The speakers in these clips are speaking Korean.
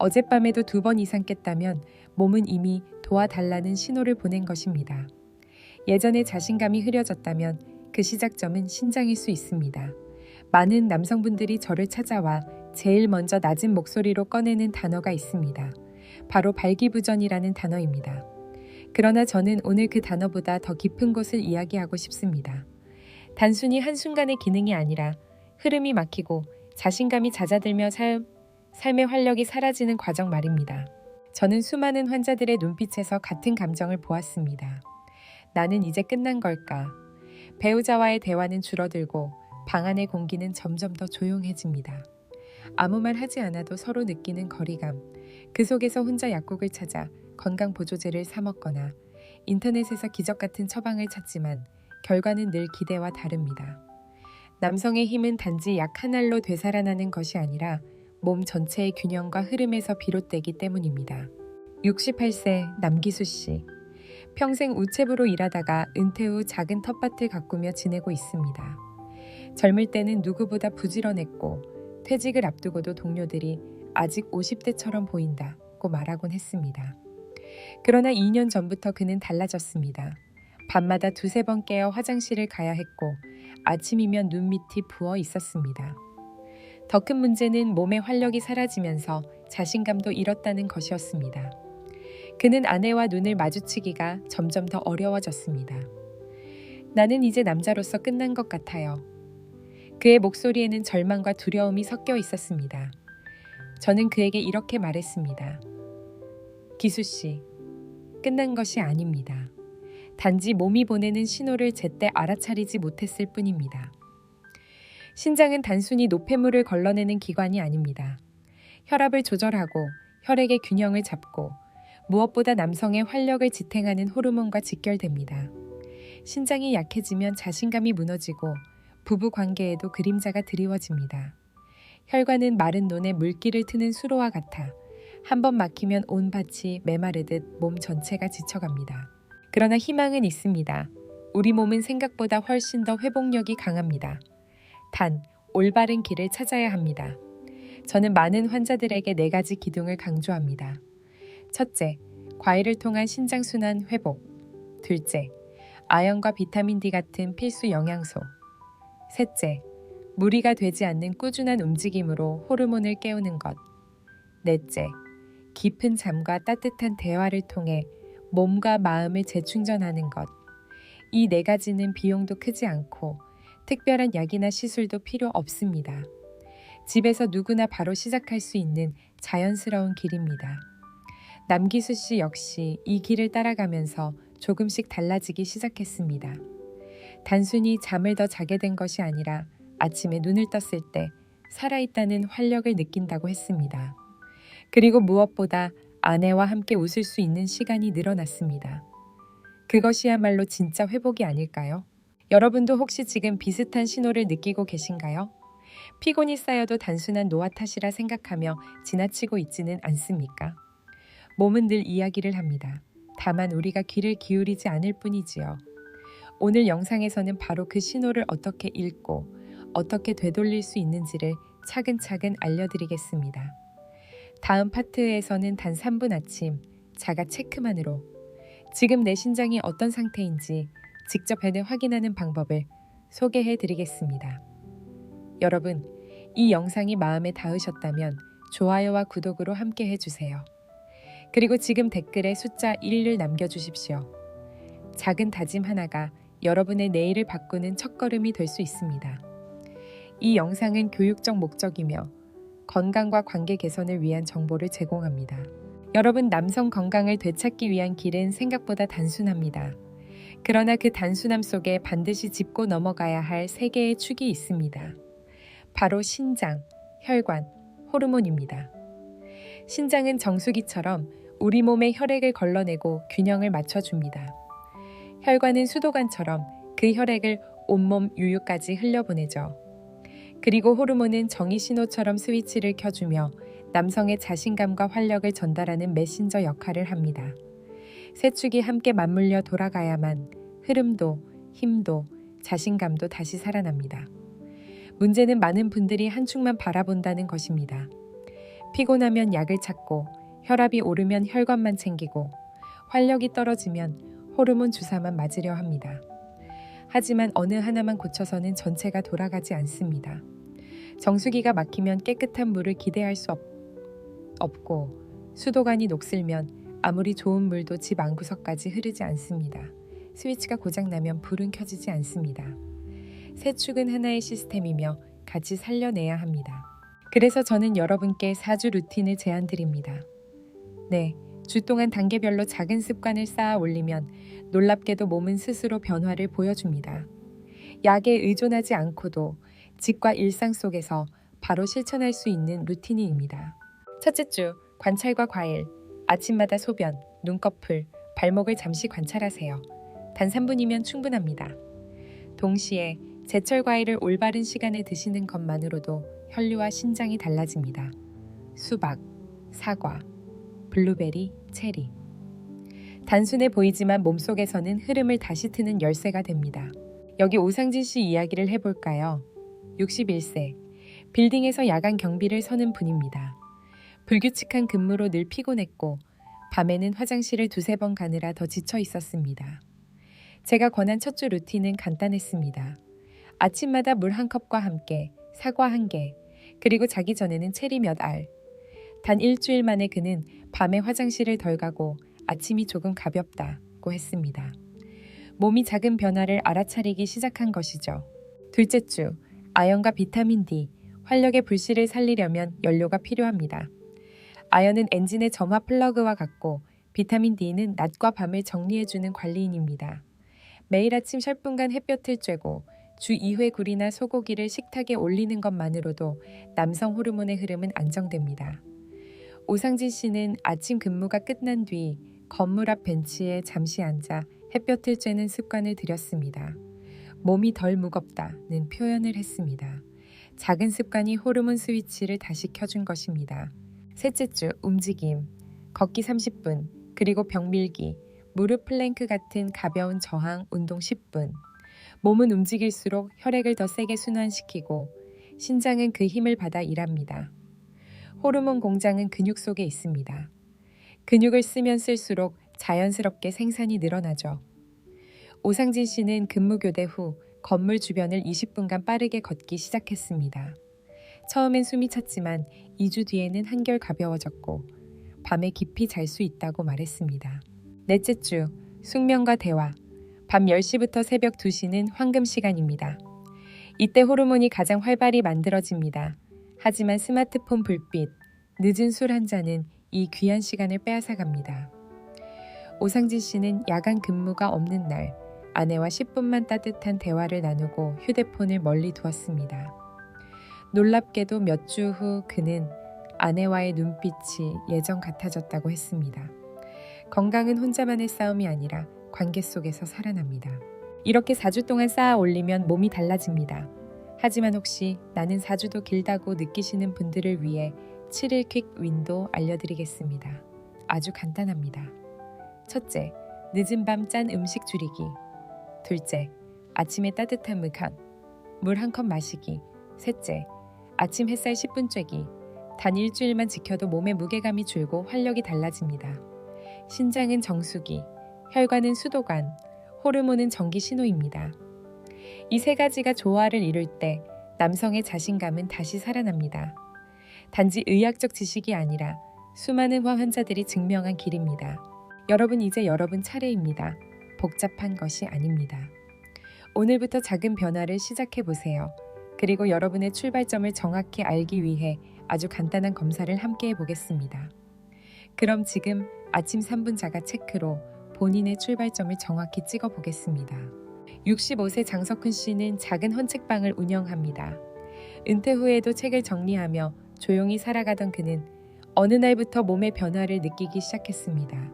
어젯밤에도 2번 이상 깼다면 몸은 이미 도와달라는 신호를 보낸 것입니다. 예전에 자신감이 흐려졌다면 그 시작점은 신장일 수 있습니다. 많은 남성분들이 저를 찾아와 제일 먼저 낮은 목소리로 꺼내는 단어가 있습니다. 바로 발기부전이라는 단어입니다. 그러나 저는 오늘 그 단어보다 더 깊은 곳을 이야기하고 싶습니다. 단순히 한순간의 기능이 아니라 흐름이 막히고 자신감이 잦아들며 삶의 활력이 사라지는 과정 말입니다. 저는 수많은 환자들의 눈빛에서 같은 감정을 보았습니다. 나는 이제 끝난 걸까? 배우자와의 대화는 줄어들고 방 안의 공기는 점점 더 조용해집니다. 아무 말 하지 않아도 서로 느끼는 거리감, 그 속에서 혼자 약국을 찾아 건강보조제를 사 먹거나 인터넷에서 기적 같은 처방을 찾지만 결과는 늘 기대와 다릅니다. 남성의 힘은 단지 약 한 알로 되살아나는 것이 아니라 몸 전체의 균형과 흐름에서 비롯되기 때문입니다. 68세 남기수 씨. 평생 우체부로 일하다가 은퇴 후 작은 텃밭을 가꾸며 지내고 있습니다. 젊을 때는 누구보다 부지런했고 퇴직을 앞두고도 동료들이 아직 50대처럼 보인다고 말하곤 했습니다. 그러나 2년 전부터 그는 달라졌습니다. 밤마다 2-3번 깨어 화장실을 가야 했고 아침이면 눈밑이 부어 있었습니다. 더 큰 문제는 몸의 활력이 사라지면서 자신감도 잃었다는 것이었습니다. 그는 아내와 눈을 마주치기가 점점 더 어려워졌습니다. 나는 이제 남자로서 끝난 것 같아요. 그의 목소리에는 절망과 두려움이 섞여 있었습니다. 저는 그에게 이렇게 말했습니다. 기수 씨, 끝난 것이 아닙니다. 단지 몸이 보내는 신호를 제때 알아차리지 못했을 뿐입니다. 신장은 단순히 노폐물을 걸러내는 기관이 아닙니다. 혈압을 조절하고 혈액의 균형을 잡고 무엇보다 남성의 활력을 지탱하는 호르몬과 직결됩니다. 신장이 약해지면 자신감이 무너지고 부부 관계에도 그림자가 드리워집니다. 혈관은 마른 논에 물기를 트는 수로와 같아 한 번 막히면 온 밭이 메마르듯 몸 전체가 지쳐갑니다. 그러나 희망은 있습니다. 우리 몸은 생각보다 훨씬 더 회복력이 강합니다. 단, 올바른 길을 찾아야 합니다. 저는 많은 환자들에게 4가지 기둥을 강조합니다. 첫째, 과일을 통한 신장순환 회복. 둘째, 아연과 비타민 D 같은 필수 영양소. 셋째, 무리가 되지 않는 꾸준한 움직임으로 호르몬을 깨우는 것. 넷째, 깊은 잠과 따뜻한 대화를 통해 몸과 마음을 재충전하는 것. 이 4가지는 비용도 크지 않고 특별한 약이나 시술도 필요 없습니다. 집에서 누구나 바로 시작할 수 있는 자연스러운 길입니다. 남기수 씨 역시 이 길을 따라가면서 조금씩 달라지기 시작했습니다. 단순히 잠을 더 자게 된 것이 아니라 아침에 눈을 떴을 때 살아있다는 활력을 느낀다고 했습니다. 그리고 무엇보다 아내와 함께 웃을 수 있는 시간이 늘어났습니다. 그것이야말로 진짜 회복이 아닐까요? 여러분도 혹시 지금 비슷한 신호를 느끼고 계신가요? 피곤이 쌓여도 단순한 노화 탓이라 생각하며 지나치고 있지는 않습니까? 몸은 늘 이야기를 합니다. 다만 우리가 귀를 기울이지 않을 뿐이지요. 오늘 영상에서는 바로 그 신호를 어떻게 읽고 어떻게 되돌릴 수 있는지를 차근차근 알려드리겠습니다. 다음 파트에서는 단 3분 아침 자가 체크만으로 지금 내 신장이 어떤 상태인지 직접 확인하는 방법을 소개해드리겠습니다. 여러분, 이 영상이 마음에 닿으셨다면 좋아요와 구독으로 함께 해주세요. 그리고 지금 댓글에 숫자 1을 남겨주십시오. 작은 다짐 하나가 여러분의 내일을 바꾸는 첫걸음이 될 수 있습니다. 이 영상은 교육적 목적이며 건강과 관계 개선을 위한 정보를 제공합니다. 여러분, 남성 건강을 되찾기 위한 길은 생각보다 단순합니다. 그러나 그 단순함 속에 반드시 짚고 넘어가야 할 3개의 축이 있습니다. 바로 신장, 혈관, 호르몬입니다. 신장은 정수기처럼 우리 몸의 혈액을 걸러내고 균형을 맞춰줍니다. 혈관은 수도관처럼 그 혈액을 온몸 유유까지 흘려보내죠. 그리고 호르몬은 정의 신호처럼 스위치를 켜주며 남성의 자신감과 활력을 전달하는 메신저 역할을 합니다. 세 축이 함께 맞물려 돌아가야만 흐름도, 힘도, 자신감도 다시 살아납니다. 문제는 많은 분들이 한 축만 바라본다는 것입니다. 피곤하면 약을 찾고 혈압이 오르면 혈관만 챙기고 활력이 떨어지면 호르몬 주사만 맞으려 합니다. 하지만 어느 하나만 고쳐서는 전체가 돌아가지 않습니다. 정수기가 막히면 깨끗한 물을 기대할 수 없고 수도관이 녹슬면 아무리 좋은 물도 집 안구석까지 흐르지 않습니다. 스위치가 고장나면 불은 켜지지 않습니다. 세 축은 하나의 시스템이며 같이 살려내야 합니다. 그래서 저는 여러분께 4주 루틴을 제안드립니다. 네, 주 동안 단계별로 작은 습관을 쌓아 올리면 놀랍게도 몸은 스스로 변화를 보여줍니다. 약에 의존하지 않고도 집과 일상 속에서 바로 실천할 수 있는 루틴입니다. 첫째 주, 관찰과 과일. 아침마다 소변, 눈꺼풀, 발목을 잠시 관찰하세요. 단 3분이면 충분합니다. 동시에 제철 과일을 올바른 시간에 드시는 것만으로도 혈류와 신장이 달라집니다. 수박, 사과, 블루베리, 체리. 단순해 보이지만 몸속에서는 흐름을 다시 트는 열쇠가 됩니다. 여기 오상진 씨 이야기를 해볼까요? 61세, 빌딩에서 야간 경비를 서는 분입니다. 불규칙한 근무로 늘 피곤했고 밤에는 화장실을 2-3번 가느라 더 지쳐 있었습니다. 제가 권한 첫 주 루틴은 간단했습니다. 아침마다 물 1컵과 함께 사과 1개, 그리고 자기 전에는 체리 몇 알. 단 일주일 만에 그는 밤에 화장실을 덜 가고 아침이 조금 가볍다고 했습니다. 몸이 작은 변화를 알아차리기 시작한 것이죠. 둘째 주, 아연과 비타민 D, 활력의 불씨를 살리려면 연료가 필요합니다. 아연은 엔진의 점화 플러그와 같고 비타민 D는 낮과 밤을 정리해주는 관리인입니다. 매일 아침 셜분간 햇볕을 쬐고 주 2회 굴이나 소고기를 식탁에 올리는 것만으로도 남성 호르몬의 흐름은 안정됩니다. 오상진 씨는 아침 근무가 끝난 뒤 건물 앞 벤치에 잠시 앉아 햇볕을 쬐는 습관을 들였습니다. 몸이 덜 무겁다는 표현을 했습니다. 작은 습관이 호르몬 스위치를 다시 켜준 것입니다. 셋째 주, 움직임, 걷기 30분, 그리고 벽 밀기, 무릎 플랭크 같은 가벼운 저항 운동 10분. 몸은 움직일수록 혈액을 더 세게 순환시키고 신장은 그 힘을 받아 일합니다. 호르몬 공장은 근육 속에 있습니다. 근육을 쓰면 쓸수록 자연스럽게 생산이 늘어나죠. 오상진 씨는 근무 교대 후 건물 주변을 20분간 빠르게 걷기 시작했습니다. 처음엔 숨이 찼지만 2주 뒤에는 한결 가벼워졌고 밤에 깊이 잘 수 있다고 말했습니다. 넷째 주, 숙면과 대화. 밤 10시부터 새벽 2시는 황금 시간입니다. 이때 호르몬이 가장 활발히 만들어집니다. 하지만 스마트폰 불빛, 늦은 술 한 잔은 이 귀한 시간을 빼앗아갑니다. 오상진 씨는 야간 근무가 없는 날 아내와 10분만 따뜻한 대화를 나누고 휴대폰을 멀리 두었습니다. 놀랍게도 몇 주 후 그는 아내와의 눈빛이 예전 같아졌다고 했습니다. 건강은 혼자만의 싸움이 아니라 관계 속에서 살아납니다. 이렇게 4주 동안 쌓아 올리면 몸이 달라집니다. 하지만 혹시 나는 4주도 길다고 느끼시는 분들을 위해 7일 퀵 윈도 알려드리겠습니다. 아주 간단합니다. 첫째, 늦은 밤 짠 음식 줄이기. 둘째, 아침에 따뜻한 물 1컵 마시기. 셋째, 아침 햇살 10분 쬐기. 단 일주일만 지켜도 몸의 무게감이 줄고 활력이 달라집니다. 신장은 정수기, 혈관은 수도관, 호르몬은 전기 신호입니다. 이 3가지가 조화를 이룰 때 남성의 자신감은 다시 살아납니다. 단지 의학적 지식이 아니라 수많은 환자들이 증명한 길입니다. 여러분, 이제 여러분 차례입니다. 복잡한 것이 아닙니다. 오늘부터 작은 변화를 시작해보세요. 그리고 여러분의 출발점을 정확히 알기 위해 아주 간단한 검사를 함께 해보겠습니다. 그럼 지금 아침 3분 자가 체크로 본인의 출발점을 정확히 찍어보겠습니다. 65세 장석훈 씨는 작은 헌책방을 운영합니다. 은퇴 후에도 책을 정리하며 조용히 살아가던 그는 어느 날부터 몸의 변화를 느끼기 시작했습니다.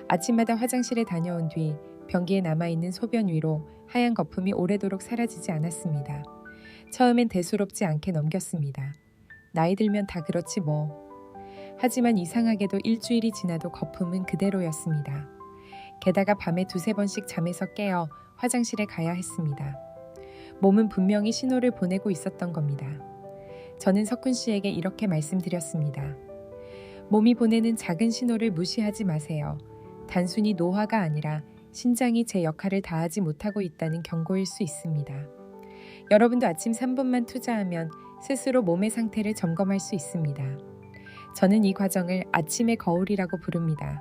아침마다 화장실에 다녀온 뒤 변기에 남아있는 소변 위로 하얀 거품이 오래도록 사라지지 않았습니다. 처음엔 대수롭지 않게 넘겼습니다. 나이 들면 다 그렇지 뭐. 하지만 이상하게도 일주일이 지나도 거품은 그대로였습니다. 게다가 밤에 2-3번씩 잠에서 깨어 화장실에 가야 했습니다. 몸은 분명히 신호를 보내고 있었던 겁니다. 저는 석훈 씨에게 이렇게 말씀드렸습니다. 몸이 보내는 작은 신호를 무시하지 마세요. 단순히 노화가 아니라 신장이 제 역할을 다하지 못하고 있다는 경고일 수 있습니다. 여러분도 아침 3분만 투자하면 스스로 몸의 상태를 점검할 수 있습니다. 저는 이 과정을 아침의 거울이라고 부릅니다.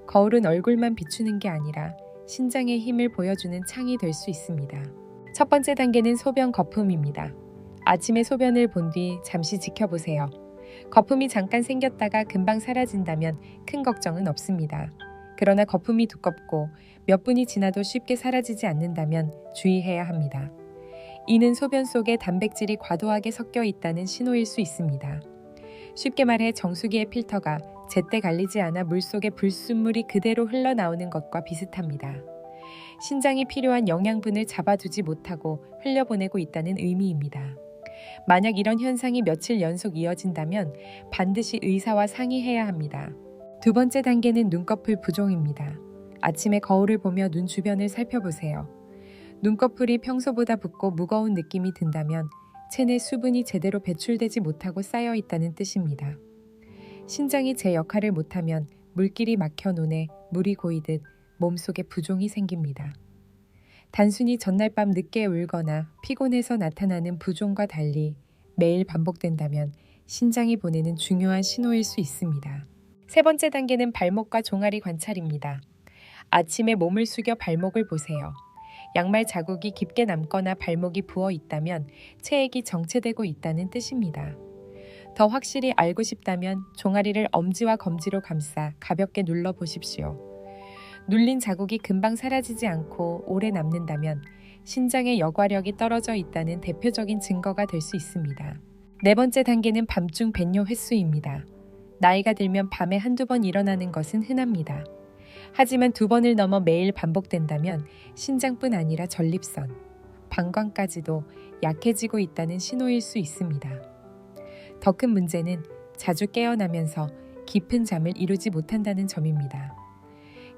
거울은 얼굴만 비추는 게 아니라 신장의 힘을 보여주는 창이 될 수 있습니다. 첫 번째 단계는 소변 거품입니다. 아침에 소변을 본 뒤 잠시 지켜보세요. 거품이 잠깐 생겼다가 금방 사라진다면 큰 걱정은 없습니다. 그러나 거품이 두껍고 몇 분이 지나도 쉽게 사라지지 않는다면 주의해야 합니다. 이는 소변 속에 단백질이 과도하게 섞여 있다는 신호일 수 있습니다. 쉽게 말해 정수기의 필터가 제때 갈리지 않아 물속에 불순물이 그대로 흘러나오는 것과 비슷합니다. 신장이 필요한 영양분을 잡아두지 못하고 흘려보내고 있다는 의미입니다. 만약 이런 현상이 며칠 연속 이어진다면 반드시 의사와 상의해야 합니다. 두 번째 단계는 눈꺼풀 부종입니다. 아침에 거울을 보며 눈 주변을 살펴보세요. 눈꺼풀이 평소보다 붓고 무거운 느낌이 든다면 체내 수분이 제대로 배출되지 못하고 쌓여 있다는 뜻입니다. 신장이 제 역할을 못하면 물길이 막혀 눈에 물이 고이듯 몸속에 부종이 생깁니다. 단순히 전날 밤 늦게 울거나 피곤해서 나타나는 부종과 달리 매일 반복된다면 신장이 보내는 중요한 신호일 수 있습니다. 세 번째 단계는 발목과 종아리 관찰입니다. 아침에 몸을 숙여 발목을 보세요. 양말 자국이 깊게 남거나 발목이 부어 있다면 체액이 정체되고 있다는 뜻입니다. 더 확실히 알고 싶다면 종아리를 엄지와 검지로 감싸 가볍게 눌러 보십시오. 눌린 자국이 금방 사라지지 않고 오래 남는다면 신장의 여과력이 떨어져 있다는 대표적인 증거가 될 수 있습니다. 네 번째 단계는 밤중 뱃뇨 횟수입니다. 나이가 들면 밤에 한두 번 일어나는 것은 흔합니다. 하지만 2번을 넘어 매일 반복된다면 신장뿐 아니라 전립선, 방광까지도 약해지고 있다는 신호일 수 있습니다. 더 큰 문제는 자주 깨어나면서 깊은 잠을 이루지 못한다는 점입니다.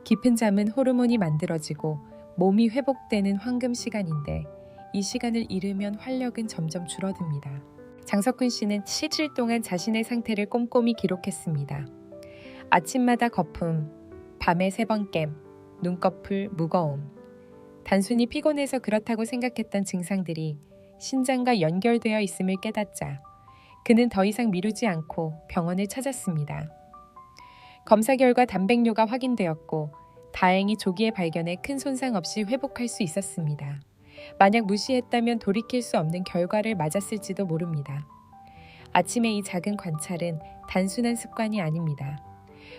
깊은 잠은 호르몬이 만들어지고 몸이 회복되는 황금 시간인데 이 시간을 잃으면 활력은 점점 줄어듭니다. 장석훈 씨는 7일 동안 자신의 상태를 꼼꼼히 기록했습니다. 아침마다 거품, 밤에 3번 깸, 눈꺼풀 무거움. 단순히 피곤해서 그렇다고 생각했던 증상들이 신장과 연결되어 있음을 깨닫자 그는 더 이상 미루지 않고 병원을 찾았습니다. 검사 결과 단백뇨가 확인되었고 다행히 조기에 발견해 큰 손상 없이 회복할 수 있었습니다. 만약 무시했다면 돌이킬 수 없는 결과를 맞았을지도 모릅니다. 아침의 이 작은 관찰은 단순한 습관이 아닙니다.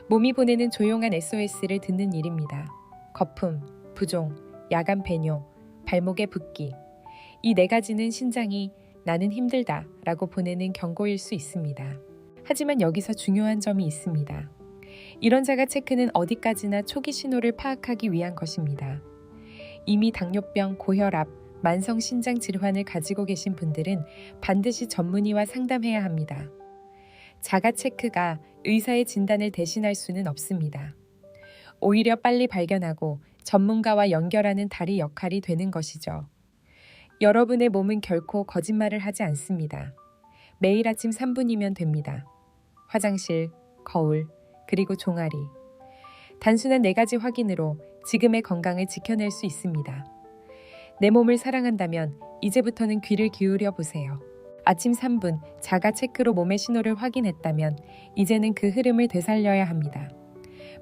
몸이 보내는 조용한 SOS를 듣는 일입니다. 거품, 부종, 야간 배뇨, 발목의 붓기. 이 4가지는 신장이 나는 힘들다 라고 보내는 경고일 수 있습니다. 하지만 여기서 중요한 점이 있습니다. 이런 자가 체크는 어디까지나 초기 신호를 파악하기 위한 것입니다. 이미 당뇨병, 고혈압, 만성 신장 질환을 가지고 계신 분들은 반드시 전문의와 상담해야 합니다. 자가 체크가 의사의 진단을 대신할 수는 없습니다. 오히려 빨리 발견하고 전문가와 연결하는 다리 역할이 되는 것이죠. 여러분의 몸은 결코 거짓말을 하지 않습니다. 매일 아침 3분이면 됩니다. 화장실, 거울, 그리고 종아리. 단순한 4가지 확인으로 지금의 건강을 지켜낼 수 있습니다. 내 몸을 사랑한다면 이제부터는 귀를 기울여 보세요. 아침 3분 자가 체크로 몸의 신호를 확인했다면 이제는 그 흐름을 되살려야 합니다.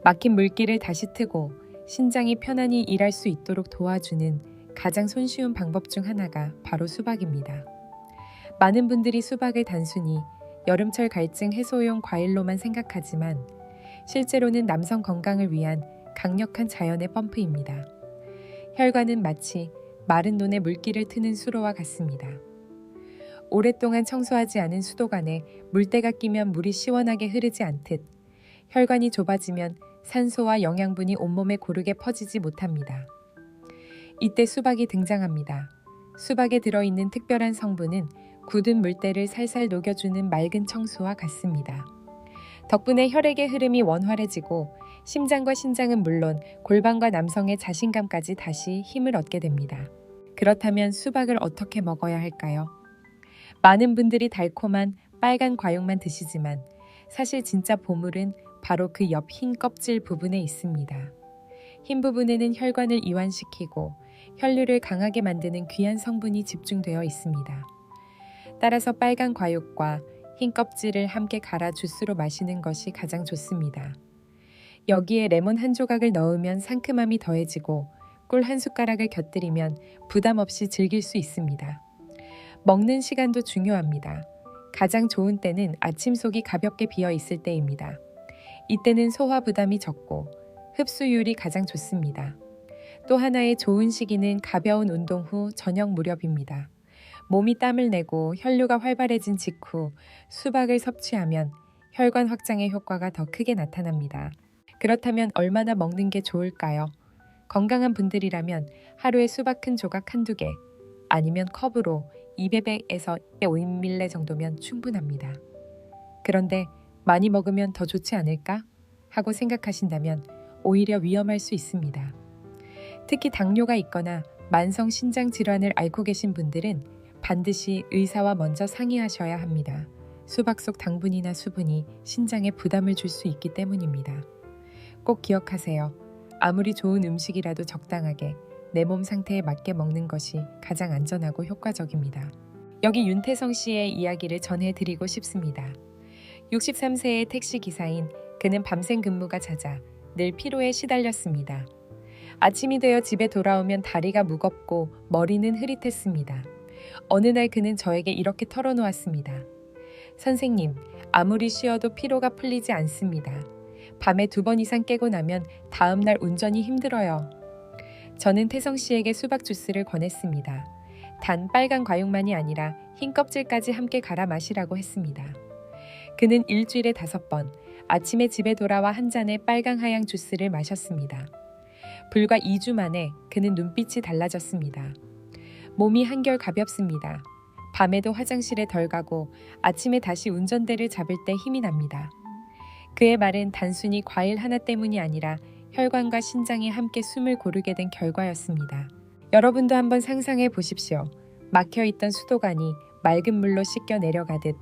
막힌 물길을 다시 트고 신장이 편안히 일할 수 있도록 도와주는 가장 손쉬운 방법 중 하나가 바로 수박입니다. 많은 분들이 수박을 단순히 여름철 갈증 해소용 과일로만 생각하지만 실제로는 남성 건강을 위한 강력한 자연의 펌프입니다. 혈관은 마치 마른 논에 물기를 트는 수로와 같습니다. 오랫동안 청소하지 않은 수도관에 물때가 끼면 물이 시원하게 흐르지 않듯 혈관이 좁아지면 산소와 영양분이 온몸에 고르게 퍼지지 못합니다. 이때 수박이 등장합니다. 수박에 들어있는 특별한 성분은 굳은 물때를 살살 녹여주는 맑은 청수와 같습니다. 덕분에 혈액의 흐름이 원활해지고 심장과 신장은 물론 골반과 남성의 자신감까지 다시 힘을 얻게 됩니다. 그렇다면 수박을 어떻게 먹어야 할까요? 많은 분들이 달콤한 빨간 과육만 드시지만 사실 진짜 보물은 바로 그 옆 흰 껍질 부분에 있습니다. 흰 부분에는 혈관을 이완시키고 혈류를 강하게 만드는 귀한 성분이 집중되어 있습니다. 따라서 빨간 과육과 흰 껍질을 함께 갈아 주스로 마시는 것이 가장 좋습니다. 여기에 레몬 한 조각을 넣으면 상큼함이 더해지고 꿀 한 숟가락을 곁들이면 부담 없이 즐길 수 있습니다. 먹는 시간도 중요합니다. 가장 좋은 때는 아침 속이 가볍게 비어 있을 때입니다. 이때는 소화 부담이 적고 흡수율이 가장 좋습니다. 또 하나의 좋은 시기는 가벼운 운동 후 저녁 무렵입니다. 몸이 땀을 내고 혈류가 활발해진 직후 수박을 섭취하면 혈관 확장의 효과가 더 크게 나타납니다. 그렇다면 얼마나 먹는 게 좋을까요? 건강한 분들이라면 하루에 수박 큰 조각 한두 개, 아니면 컵으로 200에서 250ml 정도면 충분합니다. 그런데 많이 먹으면 더 좋지 않을까? 하고 생각하신다면 오히려 위험할 수 있습니다. 특히 당뇨가 있거나 만성 신장 질환을 앓고 계신 분들은 반드시 의사와 먼저 상의하셔야 합니다. 수박 속 당분이나 수분이 신장에 부담을 줄 수 있기 때문입니다. 꼭 기억하세요. 아무리 좋은 음식이라도 적당하게 내 몸 상태에 맞게 먹는 것이 가장 안전하고 효과적입니다. 여기 윤태성 씨의 이야기를 전해드리고 싶습니다. 63세의 택시기사인 그는 밤샘 근무가 잦아 늘 피로에 시달렸습니다. 아침이 되어 집에 돌아오면 다리가 무겁고 머리는 흐릿했습니다. 어느 날 그는 저에게 이렇게 털어놓았습니다. 선생님, 아무리 쉬어도 피로가 풀리지 않습니다. 밤에 2번 이상 깨고 나면 다음날 운전이 힘들어요. 저는 태성 씨에게 수박 주스를 권했습니다. 단 빨간 과육만이 아니라 흰 껍질까지 함께 갈아 마시라고 했습니다. 그는 일주일에 5번 아침에 집에 돌아와 한 잔의 빨강 하양 주스를 마셨습니다. 불과 2주 만에 그는 눈빛이 달라졌습니다. 몸이 한결 가볍습니다. 밤에도 화장실에 덜 가고 아침에 다시 운전대를 잡을 때 힘이 납니다. 그의 말은 단순히 과일 하나 때문이 아니라 혈관과 신장이 함께 숨을 고르게 된 결과였습니다. 여러분도 한번 상상해 보십시오. 막혀있던 수도관이 맑은 물로 씻겨 내려가듯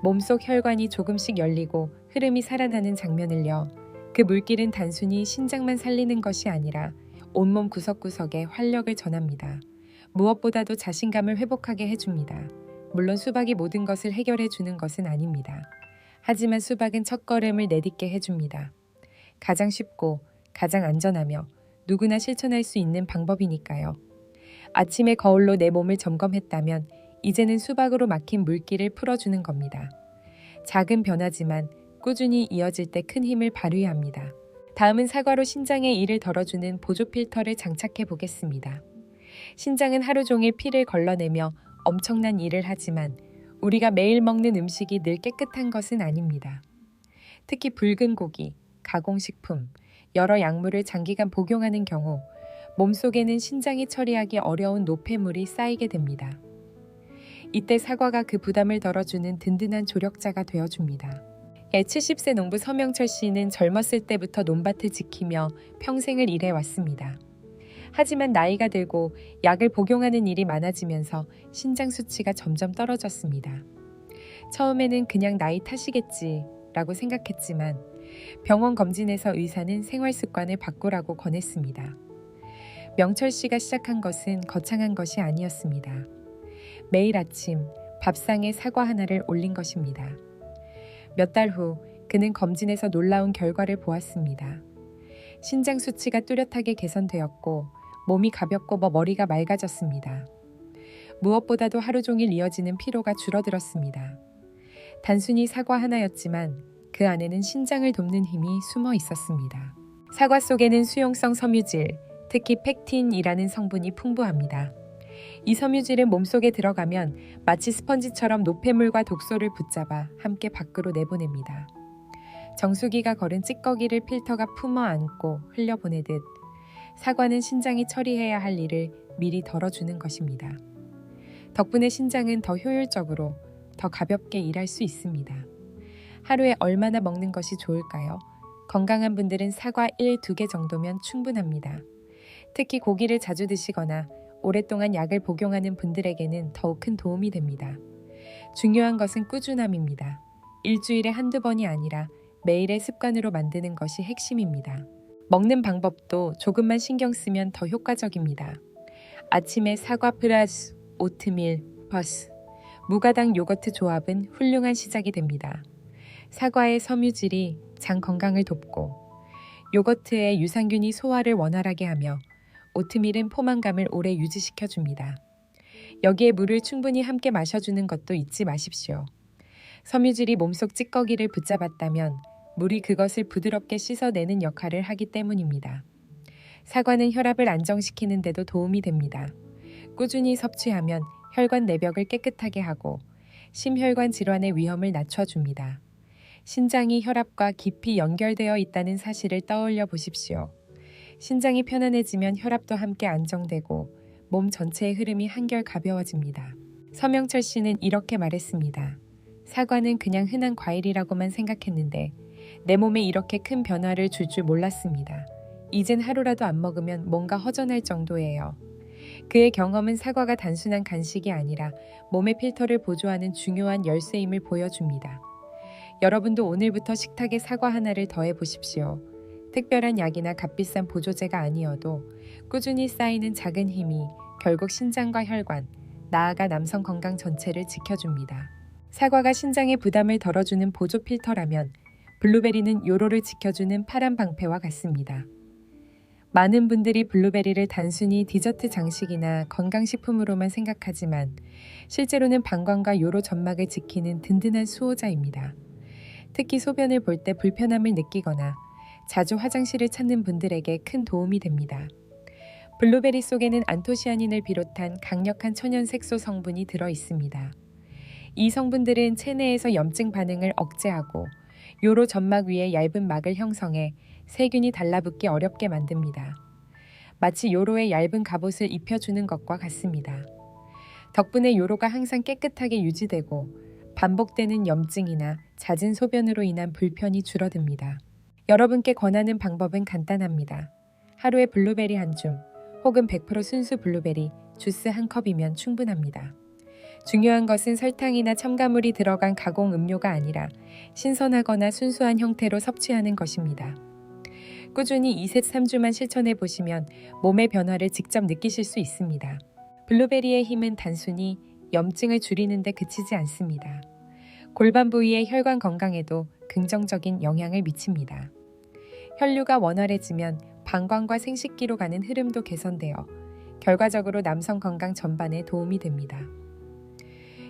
몸속 혈관이 조금씩 열리고 흐름이 살아나는 장면을요. 그 물길은 단순히 신장만 살리는 것이 아니라 온몸 구석구석에 활력을 전합니다. 무엇보다도 자신감을 회복하게 해줍니다. 물론 수박이 모든 것을 해결해 주는 것은 아닙니다. 하지만 수박은 첫걸음을 내딛게 해줍니다. 가장 쉽고 가장 안전하며 누구나 실천할 수 있는 방법이니까요. 아침에 거울로 내 몸을 점검했다면 이제는 수박으로 막힌 물길을 풀어주는 겁니다. 작은 변화지만 꾸준히 이어질 때 큰 힘을 발휘합니다. 다음은 사과로 신장의 일을 덜어주는 보조 필터를 장착해 보겠습니다. 신장은 하루 종일 피를 걸러내며 엄청난 일을 하지만 우리가 매일 먹는 음식이 늘 깨끗한 것은 아닙니다. 특히 붉은 고기, 가공식품, 여러 약물을 장기간 복용하는 경우 몸속에는 신장이 처리하기 어려운 노폐물이 쌓이게 됩니다. 이때 사과가 그 부담을 덜어주는 든든한 조력자가 되어줍니다. 70세 농부 서명철 씨는 젊었을 때부터 논밭을 지키며 평생을 일해왔습니다. 하지만 나이가 들고 약을 복용하는 일이 많아지면서 신장 수치가 점점 떨어졌습니다. 처음에는 그냥 나이 탓이겠지라고 생각했지만 병원 검진에서 의사는 생활 습관을 바꾸라고 권했습니다. 명철 씨가 시작한 것은 거창한 것이 아니었습니다. 매일 아침 밥상에 사과 하나를 올린 것입니다. 몇 달 후 그는 검진에서 놀라운 결과를 보았습니다. 신장 수치가 뚜렷하게 개선되었고 몸이 가볍고 머리가 맑아졌습니다. 무엇보다도 하루 종일 이어지는 피로가 줄어들었습니다. 단순히 사과 하나였지만 그 안에는 신장을 돕는 힘이 숨어 있었습니다. 사과 속에는 수용성 섬유질, 특히 펙틴이라는 성분이 풍부합니다. 이 섬유질은 몸속에 들어가면 마치 스펀지처럼 노폐물과 독소를 붙잡아 함께 밖으로 내보냅니다. 정수기가 걸은 찌꺼기를 필터가 품어 안고 흘려보내듯 사과는 신장이 처리해야 할 일을 미리 덜어주는 것입니다. 덕분에 신장은 더 효율적으로, 더 가볍게 일할 수 있습니다. 하루에 얼마나 먹는 것이 좋을까요? 건강한 분들은 사과 1-2개 정도면 충분합니다. 특히 고기를 자주 드시거나 오랫동안 약을 복용하는 분들에게는 더욱 큰 도움이 됩니다. 중요한 것은 꾸준함입니다. 일주일에 한두 번이 아니라 매일의 습관으로 만드는 것이 핵심입니다. 먹는 방법도 조금만 신경 쓰면 더 효과적입니다. 아침에 사과 플러스 오트밀 플러스 무가당 요거트 조합은 훌륭한 시작이 됩니다. 사과의 섬유질이 장 건강을 돕고 요거트의 유산균이 소화를 원활하게 하며 오트밀은 포만감을 오래 유지시켜줍니다. 여기에 물을 충분히 함께 마셔주는 것도 잊지 마십시오. 섬유질이 몸속 찌꺼기를 붙잡았다면 물이 그것을 부드럽게 씻어내는 역할을 하기 때문입니다. 사과는 혈압을 안정시키는 데도 도움이 됩니다. 꾸준히 섭취하면 혈관 내벽을 깨끗하게 하고 심혈관 질환의 위험을 낮춰줍니다. 신장이 혈압과 깊이 연결되어 있다는 사실을 떠올려 보십시오. 신장이 편안해지면 혈압도 함께 안정되고 몸 전체의 흐름이 한결 가벼워집니다. 서명철 씨는 이렇게 말했습니다. 사과는 그냥 흔한 과일이라고만 생각했는데 내 몸에 이렇게 큰 변화를 줄 몰랐습니다. 이젠 하루라도 안 먹으면 뭔가 허전할 정도예요. 그의 경험은 사과가 단순한 간식이 아니라 몸의 필터를 보조하는 중요한 열쇠임을 보여줍니다. 여러분도 오늘부터 식탁에 사과 하나를 더해 보십시오. 특별한 약이나 값비싼 보조제가 아니어도 꾸준히 쌓이는 작은 힘이 결국 신장과 혈관, 나아가 남성 건강 전체를 지켜줍니다. 사과가 신장의 부담을 덜어주는 보조 필터라면 블루베리는 요로를 지켜주는 파란 방패와 같습니다. 많은 분들이 블루베리를 단순히 디저트 장식이나 건강식품으로만 생각하지만 실제로는 방광과 요로 점막을 지키는 든든한 수호자입니다. 특히 소변을 볼 때 불편함을 느끼거나 자주 화장실을 찾는 분들에게 큰 도움이 됩니다. 블루베리 속에는 안토시아닌을 비롯한 강력한 천연 색소 성분이 들어 있습니다. 이 성분들은 체내에서 염증 반응을 억제하고 요로 점막 위에 얇은 막을 형성해 세균이 달라붙기 어렵게 만듭니다. 마치 요로에 얇은 갑옷을 입혀주는 것과 같습니다. 덕분에 요로가 항상 깨끗하게 유지되고 반복되는 염증이나 잦은 소변으로 인한 불편이 줄어듭니다. 여러분께 권하는 방법은 간단합니다. 하루에 블루베리 한 줌 혹은 100% 순수 블루베리 주스 한 컵이면 충분합니다. 중요한 것은 설탕이나 첨가물이 들어간 가공 음료가 아니라 신선하거나 순수한 형태로 섭취하는 것입니다. 꾸준히 2세 3주만 실천해 보시면 몸의 변화를 직접 느끼실 수 있습니다. 블루베리의 힘은 단순히 염증을 줄이는 데 그치지 않습니다. 골반 부위의 혈관 건강에도 긍정적인 영향을 미칩니다. 혈류가 원활해지면 방광과 생식기로 가는 흐름도 개선되어 결과적으로 남성 건강 전반에 도움이 됩니다.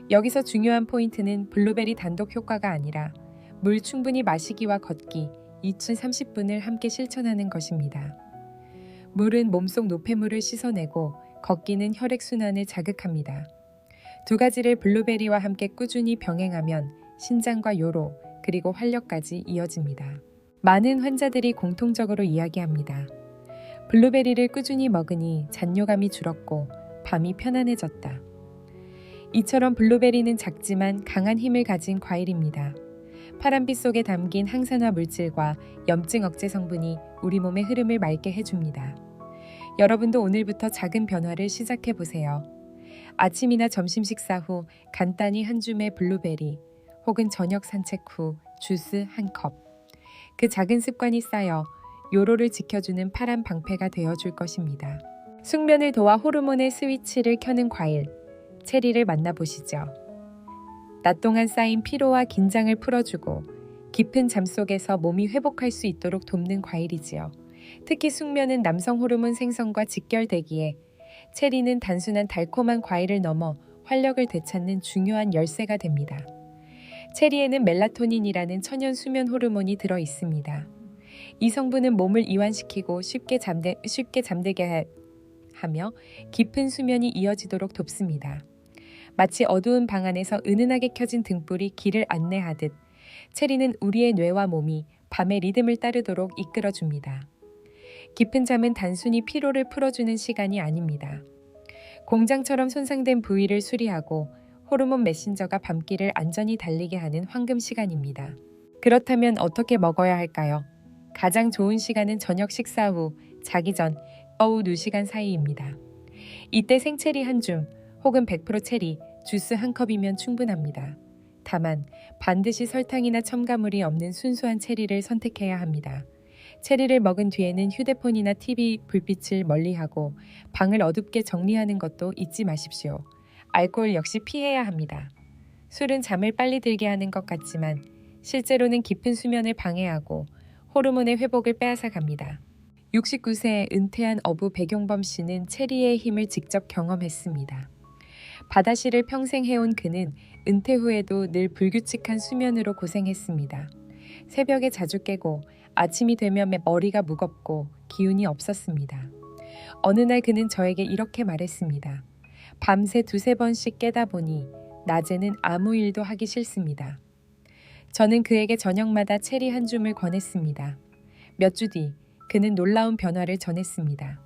여기서 중요한 포인트는 블루베리 단독 효과가 아니라 물 충분히 마시기와 걷기 20-30분을 함께 실천하는 것입니다. 물은 몸속 노폐물을 씻어내고 걷기는 혈액순환을 자극합니다. 두 가지를 블루베리와 함께 꾸준히 병행하면 신장과 요로 그리고 활력까지 이어집니다. 많은 환자들이 공통적으로 이야기합니다. 블루베리를 꾸준히 먹으니 잔뇨감이 줄었고 밤이 편안해졌다. 이처럼 블루베리는 작지만 강한 힘을 가진 과일입니다. 파란빛 속에 담긴 항산화 물질과 염증 억제 성분이 우리 몸의 흐름을 맑게 해줍니다. 여러분도 오늘부터 작은 변화를 시작해보세요. 아침이나 점심 식사 후 간단히 한 줌의 블루베리 혹은 저녁 산책 후 주스 한 컵. 그 작은 습관이 쌓여 요로를 지켜주는 파란 방패가 되어줄 것입니다. 숙면을 도와 호르몬의 스위치를 켜는 과일, 체리를 만나보시죠. 낮 동안 쌓인 피로와 긴장을 풀어주고 깊은 잠 속에서 몸이 회복할 수 있도록 돕는 과일이지요. 특히 숙면은 남성 호르몬 생성과 직결되기에 체리는 단순한 달콤한 과일을 넘어 활력을 되찾는 중요한 열쇠가 됩니다. 체리에는 멜라토닌이라는 천연 수면 호르몬이 들어 있습니다. 이 성분은 몸을 이완시키고 쉽게 잠들게 하며 깊은 수면이 이어지도록 돕습니다. 마치 어두운 방 안에서 은은하게 켜진 등불이 길을 안내하듯 체리는 우리의 뇌와 몸이 밤의 리듬을 따르도록 이끌어줍니다. 깊은 잠은 단순히 피로를 풀어주는 시간이 아닙니다. 공장처럼 손상된 부위를 수리하고 호르몬 메신저가 밤길을 안전히 달리게 하는 황금 시간입니다. 그렇다면 어떻게 먹어야 할까요? 가장 좋은 시간은 저녁 식사 후 자기 전 오후 2시간 사이입니다. 이때 생체리 한 줌 혹은 100% 체리 주스 한 컵이면 충분합니다. 다만 반드시 설탕이나 첨가물이 없는 순수한 체리를 선택해야 합니다. 체리를 먹은 뒤에는 휴대폰이나 TV 불빛을 멀리하고 방을 어둡게 정리하는 것도 잊지 마십시오. 알코올 역시 피해야 합니다. 술은 잠을 빨리 들게 하는 것 같지만 실제로는 깊은 수면을 방해하고 호르몬의 회복을 빼앗아갑니다. 69세 은퇴한 어부 백용범 씨는 체리의 힘을 직접 경험했습니다. 바다시를 평생 해온 그는 은퇴 후에도 늘 불규칙한 수면으로 고생했습니다. 새벽에 자주 깨고 아침이 되면 머리가 무겁고 기운이 없었습니다. 어느 날 그는 저에게 이렇게 말했습니다. 밤새 두세 번씩 깨다 보니 낮에는 아무 일도 하기 싫습니다. 저는 그에게 저녁마다 체리 한 줌을 권했습니다. 몇 주 뒤 그는 놀라운 변화를 전했습니다.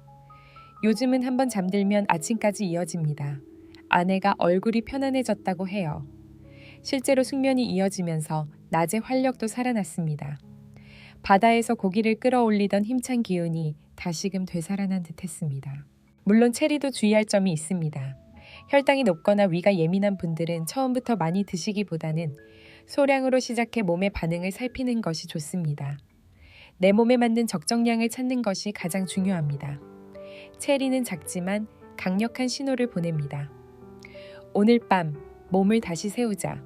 요즘은 한번 잠들면 아침까지 이어집니다. 아내가 얼굴이 편안해졌다고 해요. 실제로 숙면이 이어지면서 낮에 활력도 살아났습니다. 바다에서 고기를 끌어올리던 힘찬 기운이 다시금 되살아난 듯했습니다. 물론 체리도 주의할 점이 있습니다. 혈당이 높거나 위가 예민한 분들은 처음부터 많이 드시기보다는 소량으로 시작해 몸의 반응을 살피는 것이 좋습니다. 내 몸에 맞는 적정량을 찾는 것이 가장 중요합니다. 체리는 작지만 강력한 신호를 보냅니다. 오늘 밤 몸을 다시 세우자.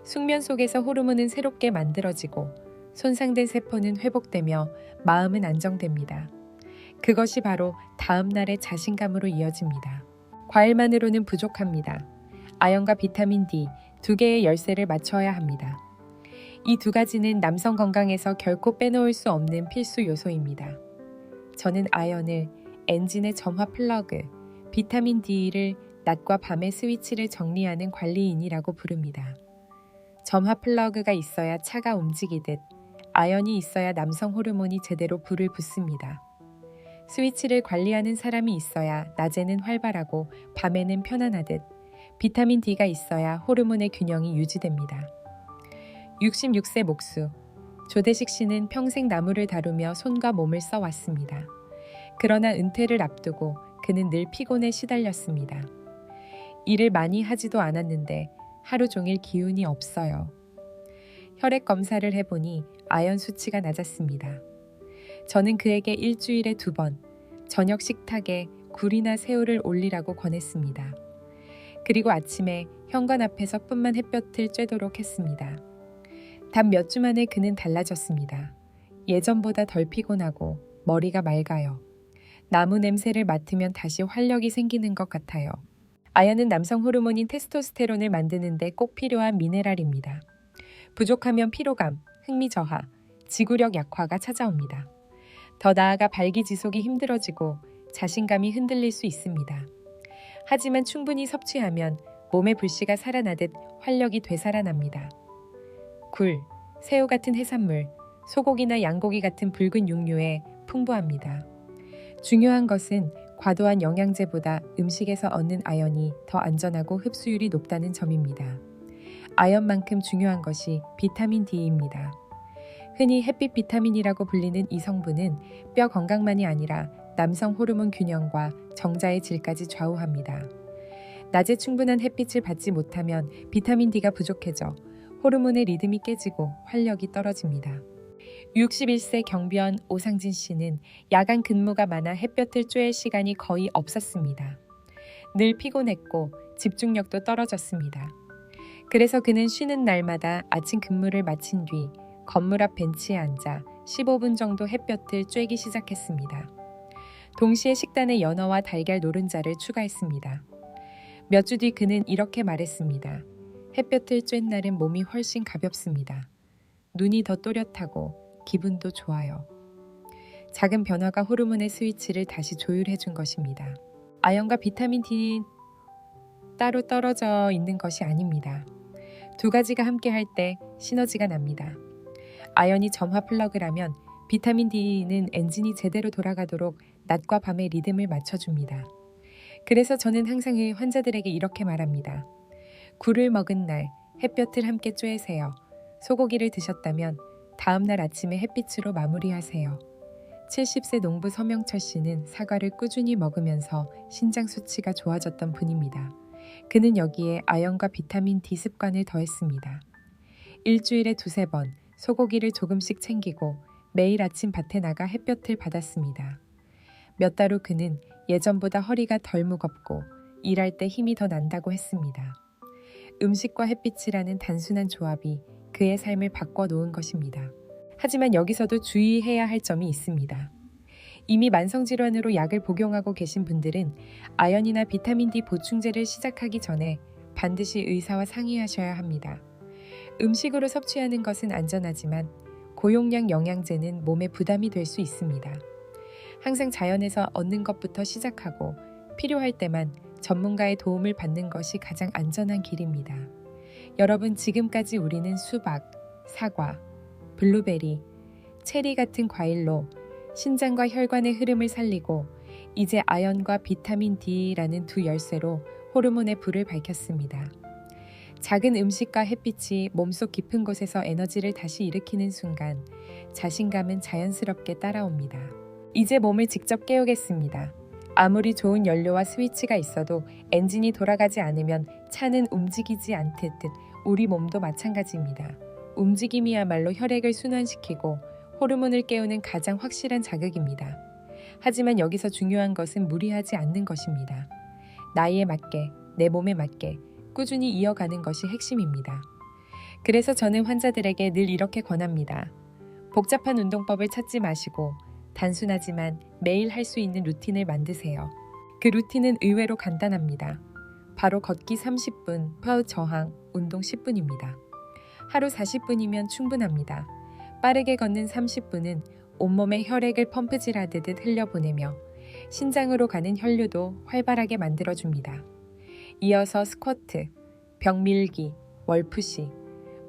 숙면 속에서 호르몬은 새롭게 만들어지고 손상된 세포는 회복되며 마음은 안정됩니다. 그것이 바로 다음 날의 자신감으로 이어집니다. 과일만으로는 부족합니다. 아연과 비타민 D 두 개의 열쇠를 맞춰야 합니다. 이 두 가지는 남성 건강에서 결코 빼놓을 수 없는 필수 요소입니다. 저는 아연을 엔진의 점화 플러그, 비타민 D를 낮과 밤의 스위치를 정리하는 관리인이라고 부릅니다. 점화 플러그가 있어야 차가 움직이듯 아연이 있어야 남성 호르몬이 제대로 불을 붙습니다. 스위치를 관리하는 사람이 있어야 낮에는 활발하고 밤에는 편안하듯 비타민 D가 있어야 호르몬의 균형이 유지됩니다. 66세 목수 조대식 씨는 평생 나무를 다루며 손과 몸을 써왔습니다. 그러나 은퇴를 앞두고 그는 늘 피곤에 시달렸습니다. 일을 많이 하지도 않았는데 하루 종일 기운이 없어요. 혈액 검사를 해보니 아연 수치가 낮았습니다. 저는 그에게 일주일에 2번 저녁 식탁에 굴이나 새우를 올리라고 권했습니다. 그리고 아침에 현관 앞에서 뿜만 햇볕을 쬐도록 했습니다. 단 몇 주 만에 그는 달라졌습니다. 예전보다 덜 피곤하고 머리가 맑아요. 나무 냄새를 맡으면 다시 활력이 생기는 것 같아요. 아연은 남성 호르몬인 테스토스테론을 만드는 데 꼭 필요한 미네랄입니다. 부족하면 피로감, 흥미 저하, 지구력 약화가 찾아옵니다. 더 나아가 발기지속이 힘들어지고 자신감이 흔들릴 수 있습니다. 하지만 충분히 섭취하면 몸의 불씨가 살아나듯 활력이 되살아납니다. 굴, 새우 같은 해산물, 소고기나 양고기 같은 붉은 육류에 풍부합니다. 중요한 것은 과도한 영양제보다 음식에서 얻는 아연이 더 안전하고 흡수율이 높다는 점입니다. 아연만큼 중요한 것이 비타민 D입니다. 흔히 햇빛 비타민이라고 불리는 이 성분은 뼈 건강만이 아니라 남성 호르몬 균형과 정자의 질까지 좌우합니다. 낮에 충분한 햇빛을 받지 못하면 비타민 D가 부족해져 호르몬의 리듬이 깨지고 활력이 떨어집니다. 61세 경비원 오상진 씨는 야간 근무가 많아 햇볕을 쬐을 시간이 거의 없었습니다. 늘 피곤했고 집중력도 떨어졌습니다. 그래서 그는 쉬는 날마다 아침 근무를 마친 뒤 건물 앞 벤치에 앉아 15분 정도 햇볕을 쬐기 시작했습니다. 동시에 식단에 연어와 달걀 노른자를 추가했습니다. 몇 주 뒤 그는 이렇게 말했습니다. 햇볕을 쬐는 날은 몸이 훨씬 가볍습니다. 눈이 더 또렷하고 기분도 좋아요. 작은 변화가 호르몬의 스위치를 다시 조율해 준 것입니다. 아연과 비타민 D는 따로 떨어져 있는 것이 아닙니다. 두 가지가 함께 할 때 시너지가 납니다. 아연이 점화 플러그라면 비타민 D는 엔진이 제대로 돌아가도록 낮과 밤의 리듬을 맞춰줍니다. 그래서 저는 항상 환자들에게 이렇게 말합니다. 굴을 먹은 날 햇볕을 함께 쬐세요. 소고기를 드셨다면 다음 날 아침에 햇빛으로 마무리하세요. 70세 농부 서명철 씨는 사과를 꾸준히 먹으면서 신장 수치가 좋아졌던 분입니다. 그는 여기에 아연과 비타민 D 습관을 더했습니다. 일주일에 2~3번 소고기를 조금씩 챙기고 매일 아침 밭에 나가 햇볕을 받았습니다. 몇 달 후 그는 예전보다 허리가 덜 무겁고 일할 때 힘이 더 난다고 했습니다. 음식과 햇빛이라는 단순한 조합이 그의 삶을 바꿔놓은 것입니다. 하지만 여기서도 주의해야 할 점이 있습니다. 이미 만성질환으로 약을 복용하고 계신 분들은 아연이나 비타민 D 보충제를 시작하기 전에 반드시 의사와 상의하셔야 합니다. 음식으로 섭취하는 것은 안전하지만 고용량 영양제는 몸에 부담이 될 수 있습니다. 항상 자연에서 얻는 것부터 시작하고 필요할 때만 전문가의 도움을 받는 것이 가장 안전한 길입니다. 여러분, 지금까지 우리는 수박, 사과, 블루베리, 체리 같은 과일로 신장과 혈관의 흐름을 살리고 이제 아연과 비타민 D라는 두 열쇠로 호르몬의 불을 밝혔습니다. 작은 음식과 햇빛이 몸속 깊은 곳에서 에너지를 다시 일으키는 순간 자신감은 자연스럽게 따라옵니다. 이제 몸을 직접 깨우겠습니다. 아무리 좋은 연료와 스위치가 있어도 엔진이 돌아가지 않으면 차는 움직이지 않듯 우리 몸도 마찬가지입니다. 움직임이야말로 혈액을 순환시키고 호르몬을 깨우는 가장 확실한 자극입니다. 하지만 여기서 중요한 것은 무리하지 않는 것입니다. 나이에 맞게, 내 몸에 맞게 꾸준히 이어가는 것이 핵심입니다. 그래서 저는 환자들에게 늘 이렇게 권합니다. 복잡한 운동법을 찾지 마시고 단순하지만 매일 할 수 있는 루틴을 만드세요. 그 루틴은 의외로 간단합니다. 바로 걷기 30분, 파우 저항, 운동 10분입니다. 하루 40분이면 충분합니다. 빠르게 걷는 30분은 온몸에 혈액을 펌프질하듯 흘려보내며 신장으로 가는 혈류도 활발하게 만들어줍니다. 이어서 스쿼트, 벽 밀기, 월푸시,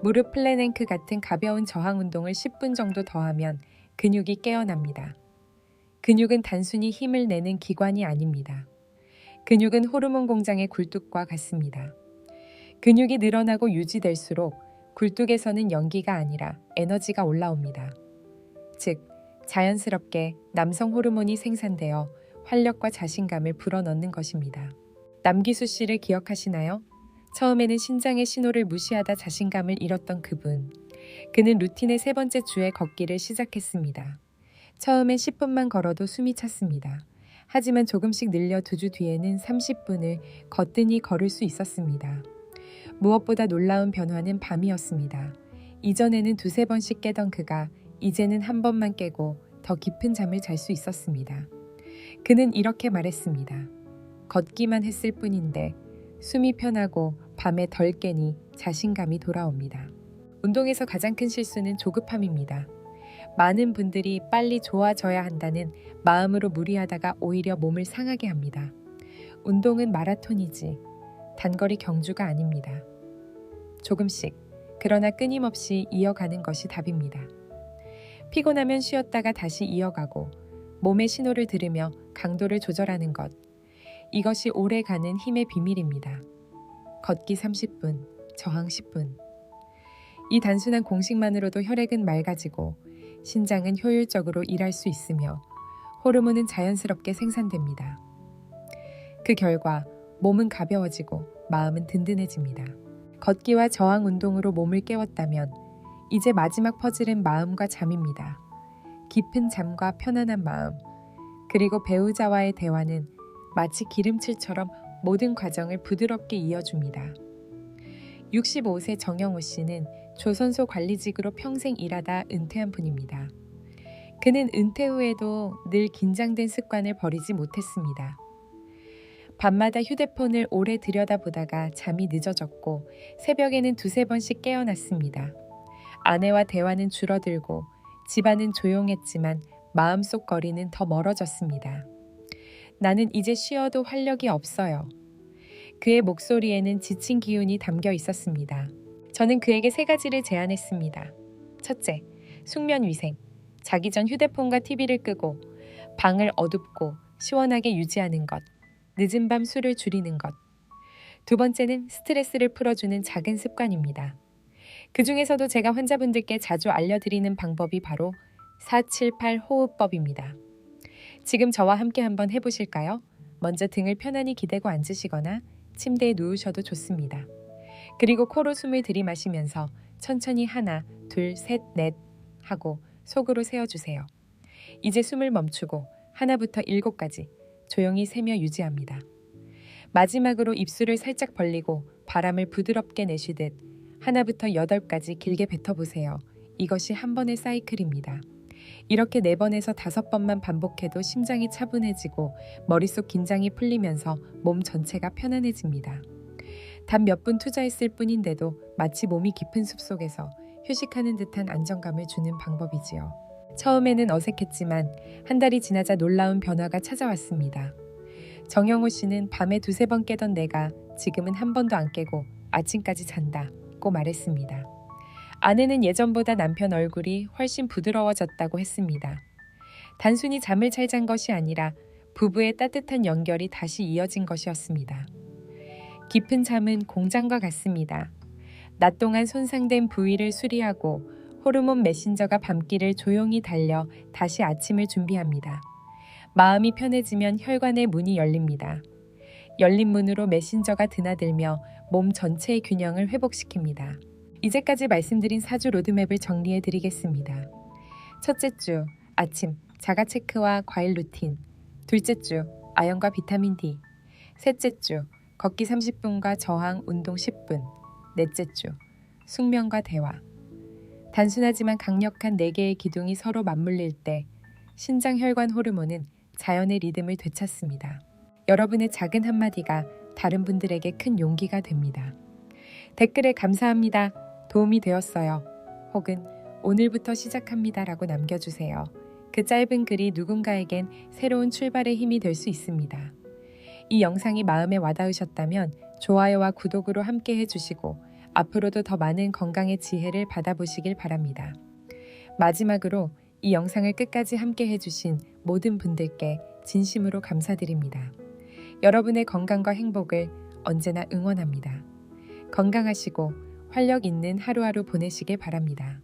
무릎 플래랭크 같은 가벼운 저항 운동을 10분 정도 더하면 근육이 깨어납니다. 근육은 단순히 힘을 내는 기관이 아닙니다. 근육은 호르몬 공장의 굴뚝과 같습니다. 근육이 늘어나고 유지될수록 굴뚝에서는 연기가 아니라 에너지가 올라옵니다. 즉, 자연스럽게 남성 호르몬이 생산되어 활력과 자신감을 불어넣는 것입니다. 남기수 씨를 기억하시나요? 처음에는 신장의 신호를 무시하다 자신감을 잃었던 그분. 그는 루틴의 3번째 주에 걷기를 시작했습니다. 처음엔 10분만 걸어도 숨이 찼습니다. 하지만 조금씩 늘려 2주 뒤에는 30분을 거뜬히 걸을 수 있었습니다. 무엇보다 놀라운 변화는 밤이었습니다. 이전에는 2~3번씩 깨던 그가 이제는 1번만 깨고 더 깊은 잠을 잘 수 있었습니다. 그는 이렇게 말했습니다. 걷기만 했을 뿐인데 숨이 편하고 밤에 덜 깨니 자신감이 돌아옵니다. 운동에서 가장 큰 실수는 조급함입니다. 많은 분들이 빨리 좋아져야 한다는 마음으로 무리하다가 오히려 몸을 상하게 합니다. 운동은 마라톤이지 단거리 경주가 아닙니다. 조금씩, 그러나 끊임없이 이어가는 것이 답입니다. 피곤하면 쉬었다가 다시 이어가고 몸의 신호를 들으며 강도를 조절하는 것. 이것이 오래가는 힘의 비밀입니다. 걷기 30분, 저항 10분. 이 단순한 공식만으로도 혈액은 맑아지고 신장은 효율적으로 일할 수 있으며 호르몬은 자연스럽게 생산됩니다. 그 결과 몸은 가벼워지고 마음은 든든해집니다. 걷기와 저항 운동으로 몸을 깨웠다면 이제 마지막 퍼즐은 마음과 잠입니다. 깊은 잠과 편안한 마음, 그리고 배우자와의 대화는 마치 기름칠처럼 모든 과정을 부드럽게 이어줍니다. 65세 정영호 씨는 조선소 관리직으로 평생 일하다 은퇴한 분입니다. 그는 은퇴 후에도 늘 긴장된 습관을 버리지 못했습니다. 밤마다 휴대폰을 오래 들여다보다가 잠이 늦어졌고 새벽에는 2~3번씩 깨어났습니다. 아내와 대화는 줄어들고 집안은 조용했지만 마음속 거리는 더 멀어졌습니다. 나는 이제 쉬어도 활력이 없어요. 그의 목소리에는 지친 기운이 담겨 있었습니다. 저는 그에게 3가지를 제안했습니다. 첫째, 숙면 위생. 자기 전 휴대폰과 TV를 끄고 방을 어둡고 시원하게 유지하는 것. 늦은 밤 술을 줄이는 것. 2번째는 스트레스를 풀어주는 작은 습관입니다. 그 중에서도 제가 환자분들께 자주 알려드리는 방법이 바로 478 호흡법입니다. 지금 저와 함께 한번 해보실까요? 먼저 등을 편안히 기대고 앉으시거나 침대에 누우셔도 좋습니다. 그리고 코로 숨을 들이마시면서 천천히 하나, 둘, 셋, 넷 하고 속으로 세어주세요. 이제 숨을 멈추고 하나부터 7까지 조용히 세며 유지합니다. 마지막으로 입술을 살짝 벌리고 바람을 부드럽게 내쉬듯 하나부터 8까지 길게 뱉어보세요. 이것이 한 번의 사이클입니다. 이렇게 4번에서 5번만 반복해도 심장이 차분해지고 머릿속 긴장이 풀리면서 몸 전체가 편안해집니다. 단 몇 분 투자했을 뿐인데도 마치 몸이 깊은 숲속에서 휴식하는 듯한 안정감을 주는 방법이지요. 처음에는 어색했지만 한 달이 지나자 놀라운 변화가 찾아왔습니다. 정영호 씨는 밤에 2-3번 깨던 내가 지금은 한 번도 안 깨고 아침까지 잔다고 말했습니다. 아내는 예전보다 남편 얼굴이 훨씬 부드러워졌다고 했습니다. 단순히 잠을 잘 잔 것이 아니라 부부의 따뜻한 연결이 다시 이어진 것이었습니다. 깊은 잠은 공장과 같습니다. 낮 동안 손상된 부위를 수리하고 호르몬 메신저가 밤길을 조용히 달려 다시 아침을 준비합니다. 마음이 편해지면 혈관의 문이 열립니다. 열린 문으로 메신저가 드나들며 몸 전체의 균형을 회복시킵니다. 이제까지 말씀드린 4주 로드맵을 정리해 드리겠습니다. 첫째 주, 아침, 자가 체크와 과일 루틴. 둘째 주, 아연과 비타민 D. 셋째 주, 걷기 30분과 저항 운동 10분. 넷째 주, 숙면과 대화. 단순하지만 강력한 4개의 기둥이 서로 맞물릴 때 신장 혈관 호르몬은 자연의 리듬을 되찾습니다. 여러분의 작은 한마디가 다른 분들에게 큰 용기가 됩니다. 댓글에 감사합니다. 도움이 되었어요. 혹은 오늘부터 시작합니다라고 남겨주세요. 그 짧은 글이 누군가에겐 새로운 출발의 힘이 될 수 있습니다. 이 영상이 마음에 와닿으셨다면 좋아요와 구독으로 함께 해주시고 앞으로도 더 많은 건강의 지혜를 받아보시길 바랍니다. 마지막으로 이 영상을 끝까지 함께 해주신 모든 분들께 진심으로 감사드립니다. 여러분의 건강과 행복을 언제나 응원합니다. 건강하시고 활력 있는 하루하루 보내시길 바랍니다.